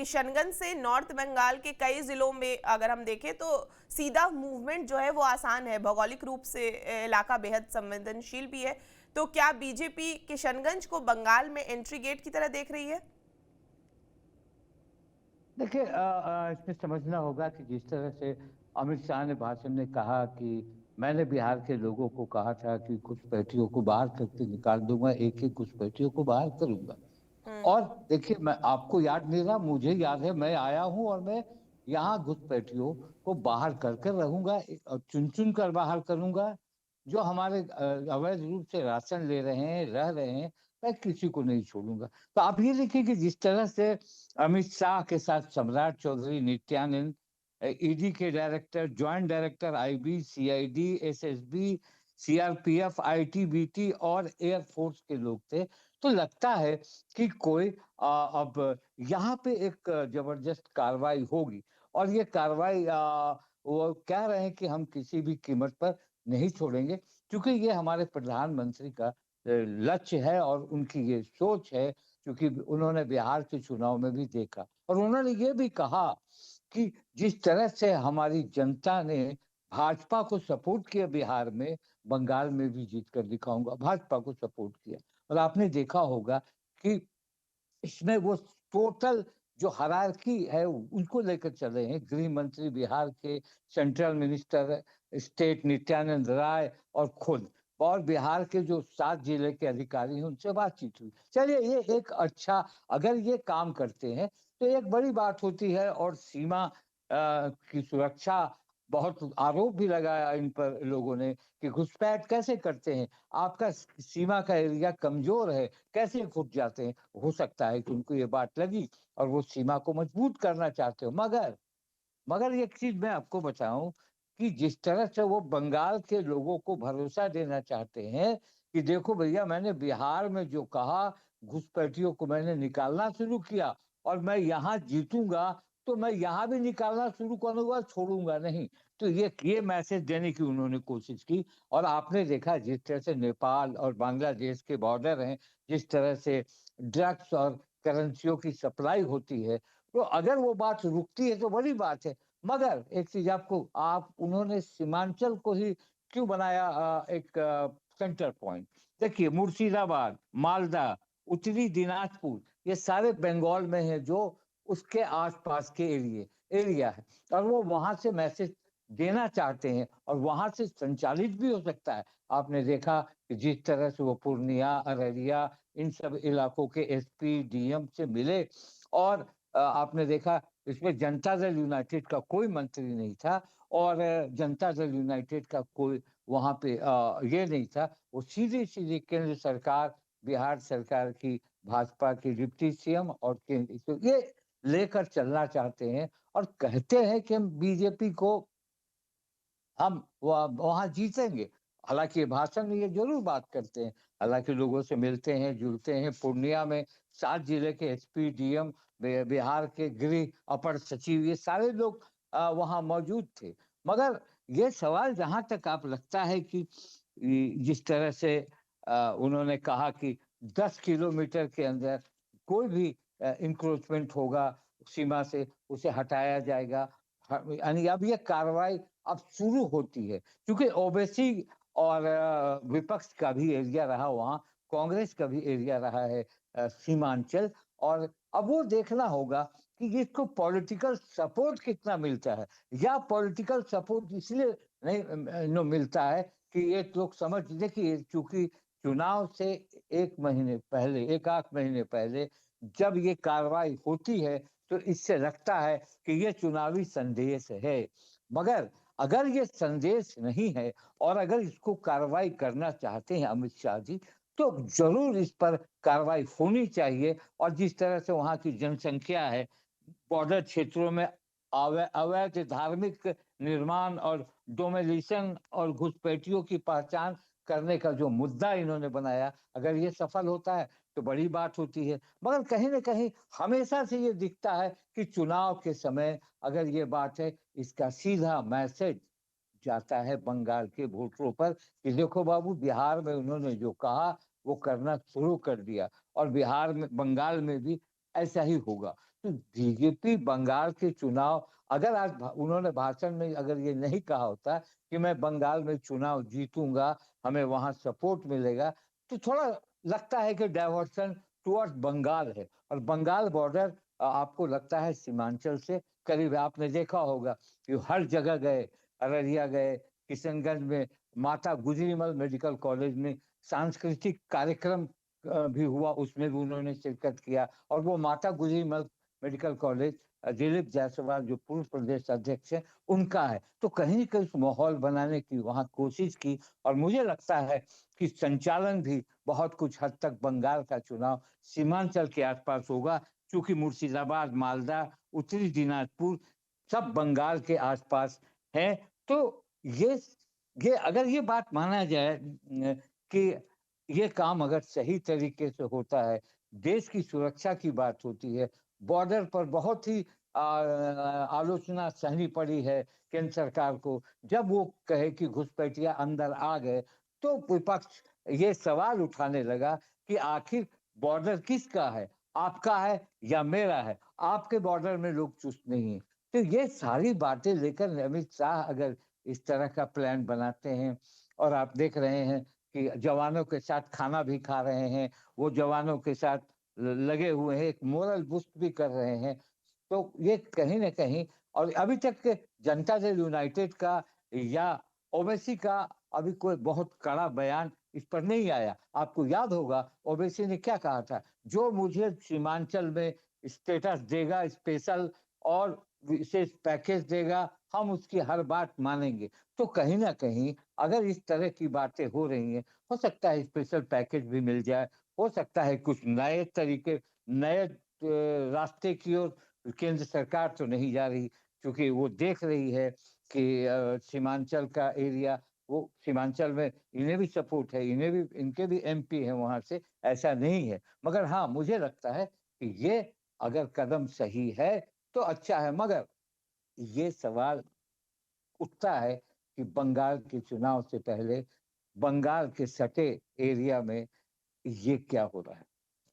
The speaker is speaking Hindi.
किशनगंज से नॉर्थ बंगाल के कई जिलों में अगर हम देखें तो सीधा मूवमेंट जो है वो आसान है, भौगोलिक रूप से इलाका बेहद संवेदनशील भी है। तो क्या बीजेपी किशनगंज को बंगाल में एंट्री गेट की तरह देख रही है? देखिए, इसमें समझना होगा कि जिस तरह से अमित शाह ने भाषण में कहा कि मैंने बिहार के लोगों को कहा था कि घुसपैठियों को बाहर करके निकाल दूंगा, एक एक घुसपैठियों को बाहर करूंगा। हम्म। और देखिए, मैं आपको याद नहीं रहा, मुझे याद है, मैं आया हूं और मैं यहाँ घुसपैठियों को बाहर कर कर रहूंगा और चुन चुन कर बाहर करूंगा। जो हमारे अवैध रूप से राशन ले रहे हैं, रह रहे हैं, मैं किसी को नहीं छोड़ूंगा। तो आप ये देखिए कि जिस तरह से अमित शाह के साथ सम्राट चौधरी, नित्यानंद, ईडी के director, joint director IB, CID, SSB, CRPF, ITBT और एयरफोर्स के लोग थे, तो लगता है कि कोई अब यहाँ पे एक जबरदस्त कार्रवाई होगी। और ये कार्रवाई वो कह रहे हैं कि हम किसी भी कीमत पर नहीं छोड़ेंगे, क्योंकि ये हमारे प्रधानमंत्री का लक्ष्य है और उनकी ये सोच है, क्योंकि उन्होंने बिहार के चुनाव में भी देखा और उन्होंने ये भी कहा कि जिस तरह से हमारी जनता ने भाजपा को सपोर्ट किया बिहार में, बंगाल में भी जीत कर दिखाऊंगा। भाजपा को सपोर्ट किया और आपने देखा होगा कि इसमें वो टोटल जो हायरार्की है उनको लेकर चले हैं। गृह मंत्री बिहार के, central minister state Nityanand Rai और खुद, और बिहार के जो 7 जिले के अधिकारी हैं उनसे बातचीत हुई। चलिए, ये एक अच्छा, अगर ये काम करते हैं तो एक बड़ी बात होती है। और सीमा की सुरक्षा, बहुत आरोप भी लगाया इन पर लोगों ने कि घुसपैठ कैसे करते हैं, आपका सीमा का एरिया कमजोर है, कैसे घुस जाते हैं। हो सकता है कि उनको ये बात लगी और वो सीमा को मजबूत करना चाहते हो। मगर मगर एक चीज मैं आपको बताऊं कि जिस तरह से वो बंगाल के लोगों को भरोसा देना चाहते हैं कि देखो भैया, मैंने बिहार में जो कहा, घुसपैठियों को मैंने निकालना शुरू किया और मैं यहाँ जीतूंगा, तो मैं यहाँ भी निकालना शुरू करूंगा, छोड़ूंगा नहीं। तो ये मैसेज देने की उन्होंने कोशिश की। और आपने देखा जिस तरह से नेपाल और बांग्लादेश के बॉर्डर हैं, जिस तरह से ड्रग्स और करेंसियों की सप्लाई होती है, तो अगर वो बात रुकती है तो बड़ी बात है। मगर एक चीज आपको, आप उन्होंने सीमांचल को ही क्यों बनाया एक सेंटर पॉइंट? देखिए, मुर्शिदाबाद, मालदा, उत्तरी दिनाजपुर, ये सारे बंगाल में है, जो उसके आसपास के एरिया है। और वो वहां से मैसेज देना चाहते हैं और वहां से संचालित भी हो सकता है। आपने देखा कि जिस तरह से वो पूर्णिया, अररिया, इन सब इलाकों के एसपी डीएम से मिले, और आपने देखा इसमें जनता दल यूनाइटेड का कोई मंत्री नहीं था और जनता दल यूनाइटेड का कोई वहां पे ये नहीं था। वो सीधे सीधे केंद्र सरकार, बिहार सरकार की, भाजपा की डिप्टी सीएम और केंद्र, तो ये लेकर चलना चाहते हैं और कहते हैं कि हम बीजेपी को, हम वहां जीतेंगे। हालांकि भाषण में ये जरूर बात करते हैं, हालांकि लोगों से मिलते हैं, जुलते हैं। पूर्णिया में 7 जिले के एसपी डीएम, बिहार के गृह अपर सचिव, ये सारे लोग वहां मौजूद थे। मगर ये सवाल जहां तक आप लगता है कि जिस तरह से उन्होंने कहा कि 10 किलोमीटर के अंदर कोई भी इंक्रोचमेंट होगा सीमा से, उसे हटाया जाएगा। यानी अब ये कार्रवाई अब शुरू होती है, क्योंकि ओबीसी और विपक्ष का भी एरिया रहा वहाँ, कांग्रेस का भी एरिया रहा है सीमांचल। और अब वो देखना होगा कि इसको पॉलिटिकल सपोर्ट कितना मिलता है, या पॉलिटिकल सपोर्ट इसलिए नहीं मिलता है कि ये लोग समझ, देखिए चूंकि चुनाव से एक महीने पहले, एक आध महीने पहले जब ये कार्रवाई होती है, तो इससे लगता है कि ये चुनावी संदेश है। मगर अगर ये संदेश नहीं है और अगर इसको कार्रवाई करना चाहते हैं अमित शाह जी, तो जरूर इस पर कार्रवाई होनी चाहिए। और जिस तरह से वहां की जनसंख्या है, बॉर्डर क्षेत्रों में अवैध धार्मिक निर्माण और डोमिलेशन और घुसपैठियों की पहचान करने का जो मुद्दा इन्होंने बनाया, अगर ये सफल होता है तो बड़ी बात होती है। मगर कहीं ना कहीं हमेशा से ये दिखता है कि चुनाव के समय अगर ये बात है, इसका सीधा मैसेज जाता है बंगाल के वोटरों पर कि देखो बाबू, बिहार में उन्होंने जो कहा वो करना शुरू कर दिया और बिहार में, बंगाल में भी ऐसा ही होगा। तो बीजेपी बंगाल के चुनाव, अगर आज उन्होंने भाषण में अगर ये नहीं कहा होता कि मैं बंगाल में चुनाव जीतूंगा, हमें वहां सपोर्ट मिलेगा, तो थोड़ा लगता है कि डाइवर्सन टुवर्ड्स बंगाल है। और बंगाल बॉर्डर आपको लगता है सीमांचल से करीब, आपने देखा होगा कि हर जगह गए, अररिया गए, किशनगंज में माता गुजरीमल मेडिकल कॉलेज में सांस्कृतिक कार्यक्रम भी हुआ, उसमें भी उन्होंने शिरकत किया। और वो माता गुजरी मेडिकल कॉलेज दिलीप जायसवाल जो पूर्व प्रदेश अध्यक्ष है उनका है। तो कहीं न कहीं माहौल बनाने की वहां कोशिश की। और मुझे लगता है कि संचालन भी बहुत कुछ हद तक बंगाल का चुनाव सीमांचल के आसपास होगा, क्योंकि मुर्शिदाबाद, मालदा, उत्तरी दिनाजपुर सब बंगाल के आसपास है। तो ये ये अगर ये बात माना जाए कि ये काम अगर सही तरीके से होता है, देश की सुरक्षा की बात होती है, बॉर्डर पर बहुत ही आलोचना सहनी पड़ी है केंद्र सरकार को, जब वो कहे कि घुसपैठिया अंदर आ गए, तो विपक्ष ये सवाल उठाने लगा कि आखिर बॉर्डर किसका है, आपका है या मेरा है? आपके बॉर्डर में लोग चुस्त नहीं है। तो ये सारी बातें लेकर अमित शाह अगर इस तरह का प्लान बनाते हैं, और आप देख रहे हैं कि जवानों के साथ खाना भी खा रहे हैं, वो जवानों के साथ लगे हुए हैं, एक मोरल बूस्ट भी कर रहे हैं, तो ये कहीं न कहीं। और अभी तक के जनता दल यूनाइटेड का या ओवैसी का अभी कोई बहुत कड़ा बयान इस पर नहीं आया। आपको याद होगा ओवैसी ने क्या कहा था, जो मुझे सीमांचल में स्टेटस देगा स्पेशल और विशेष पैकेज देगा, हम उसकी हर बात मानेंगे। तो कहीं न कहीं अगर इस तरह की बातें हो रही हैं, हो सकता है स्पेशल पैकेज भी मिल जाए, हो सकता है कुछ नए तरीके, नए रास्ते की ओर केंद्र सरकार तो नहीं जा रही, क्योंकि वो देख रही है कि सीमांचल का एरिया, वो सीमांचल में इन्हें भी सपोर्ट है, इन्हें भी, इनके भी एमपी हैं वहां से, ऐसा नहीं है। मगर हाँ, मुझे लगता है कि ये अगर कदम सही है तो अच्छा है। मगर ये सवाल उठता है कि बंगाल के चुनाव से पहले बंगाल के सटे एरिया में ये क्या हो रहा है।